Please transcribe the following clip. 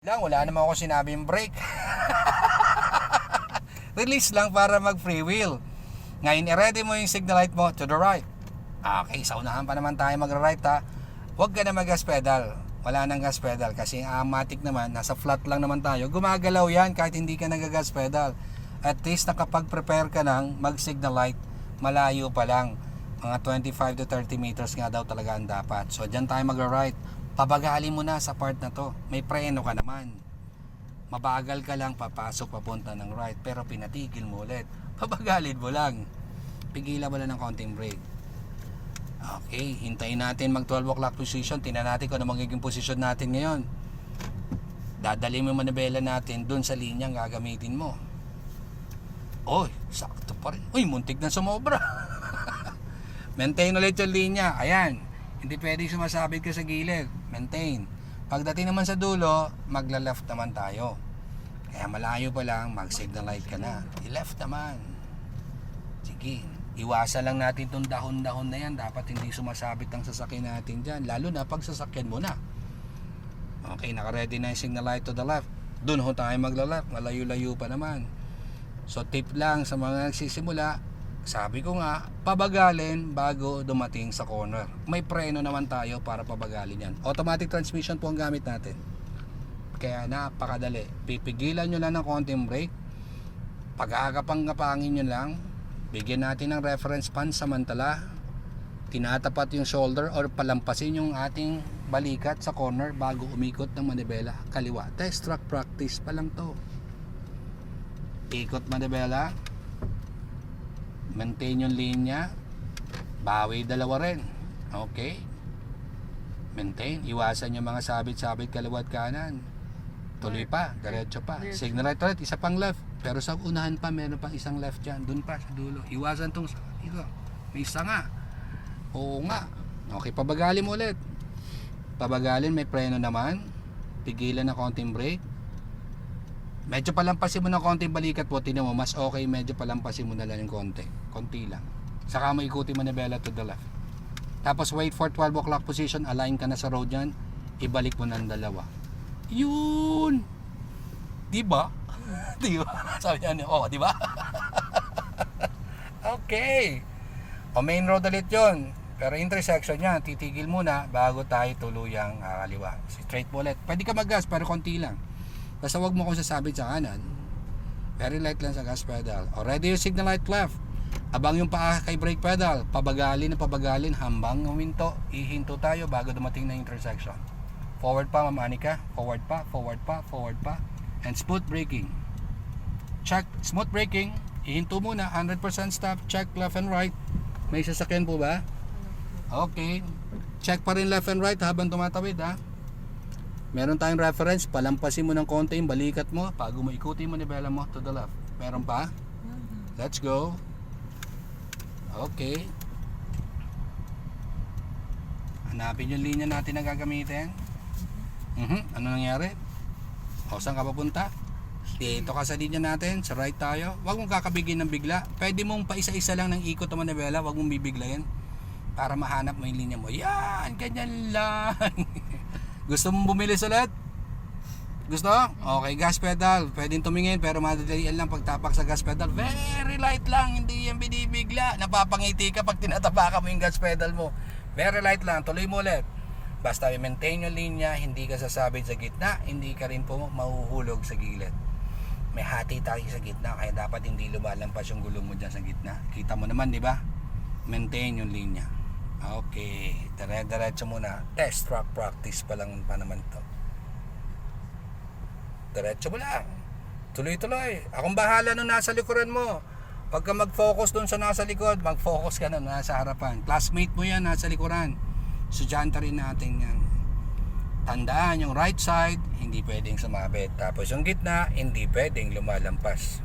Wala naman ako sinabing brake. Release lang para mag free wheel. Ngayon, i-ready mo yung signal light mo to the right. Okay, sa unahan pa naman tayo mag-right ha. Huwag ka na mag-gas pedal. Wala nang gas pedal kasi ang matic naman, nasa flat lang naman tayo. Gumagalaw yan kahit hindi ka nag-gas pedal. At least nakapag-prepare ka ng mag-signal light. Malayo pa lang. Mga 25 to 30 meters nga daw talaga ang dapat. So, dyan tayo mag-right. Pabagalin mo na sa part na to. May preno ka naman. Mabagal ka lang papasok papunta ng right, pero pinatigil mo ulit. Pabagalin mo lang. Pigilan mo lang ng konting brake. Okay, hintayin natin mag 12 o'clock position. Tingnan natin kung ano magiging position natin ngayon. Dadali mo yung manibela natin dun sa linyang gagamitin mo. Oy, sakto pa rin. Uy, muntik na sumobra. Maintain ulit yung linya. Ayan. Hindi pwede sumasabit ka sa gilid. Maintain. Pagdating naman sa dulo, magla-left naman tayo. Kaya malayo pa lang, mag-signal light ka na. I-left naman. Sige. Iwasan lang natin itong dahon-dahon na yan. Dapat hindi sumasabit ang sasakyan natin dyan. Lalo na pag sasakyan mo na. Okay, naka-ready na yung signal light to the left. Doon ho tayo magla-left. Malayo-layo pa naman. So tip lang sa mga nagsisimula, sabi ko nga, pabagalin bago dumating sa corner. May preno naman tayo para pabagalin yan. Automatic transmission po ang gamit natin. Kaya napakadali. Pipigilan nyo lang ng konting brake. Pag-aagapang-gapangin nyo lang. Bigyan natin ng reference pan samantala. Tinatapat yung shoulder or palampasin yung ating balikat sa corner bago umikot ng manibela kaliwa. Test track practice pa lang to. Ikot manibela. Maintain yung linya. Bawi dalawa rin. Okay. Maintain. Iwasan yung mga sabit-sabit kaliwa at kanan. Tuloy pa. Diretso pa. Signal right ulit. Isa pang left. Pero sa unahan pa meron pang isang left dyan. Doon pa sa dulo. Iwasan tong ito. May isa nga. Oo nga. Okay. Pabagalin mo ulit. Pabagalin. May preno naman. Pigilan na konting brake. Medyo palampasin mo ng konti balikat po, tinan mo, mas okay medyo palampasin mo na lang yung konti lang. Saka mo ikutin mo na bella to the left. Tapos wait for 12 o'clock position, align ka na sa road yan, ibalik mo ng dalawa. Yun! Diba? Diba? Sabi niya, oh, diba? Okay. O main road ulit yun. Pero intersection niya, titigil muna bago tayo tuluyang kaliwa. Straight mo ulit. Pwede ka mag-gas pero konti lang. Basta wag mo kong sasabit sa kanan. Very light lang sa gas pedal. Already yung signal light left. Abang yung paa kay brake pedal. Pabagalin na pabagalin hambang huminto. Ihinto tayo bago dumating na intersection. Forward pa, Ma'am Anika. Forward pa, forward pa, forward pa. And smooth braking. Check smooth braking. Ihinto muna. 100% stop. Check left and right. May sasakyan po ba? Okay. Check pa rin left and right habang tumatawid ha. Meron tayong reference, palampasin mo ng konti yung balikat mo bago mo ikutin mo nibela mo to the left. Meron pa? Let's go. Okay. Hanapin yung linya natin na gagamitin. Ano nangyari? O, saan ka papunta? Dito ka sa linya natin, sa right tayo. Huwag mong kakabigin ng bigla. Pwede mong pa isa-isa lang ng ikot ng manibela, huwag mong bibiglayin para mahanap mo yung linya mo. Yan, ganyan lang. Gusto mong bumili ulit? Gusto? Okay, gas pedal. Pwedeng tumingin pero madadalian lang pagtapak sa gas pedal. Very light lang, hindi yan binibigla. Napapangiti ka pag tinatapakan mo yung gas pedal mo. Very light lang, tuloy mo ulit. Basta i-maintain yung linya, hindi ka sasabit sa gitna, hindi ka rin po mahuhulog sa gilid. May hati tayo sa gitna, kaya dapat hindi lumalampas yung gulong mo dyan sa gitna. Kita mo naman, di ba? Maintain yung linya. Okay, dire-diretso muna. Test track practice pa lang pa naman to. Diretso mo lang. Tuloy-tuloy. Akong bahala nung nasa likuran mo. Pag ka mag-focus dun sa nasa likod, mag-focus ka na nasa harapan. Classmate mo yan nasa likuran. Estudyante rin natin yan. Tandaan yung right side, hindi pwedeng sumabit. Tapos yung gitna, hindi pwedeng lumalampas.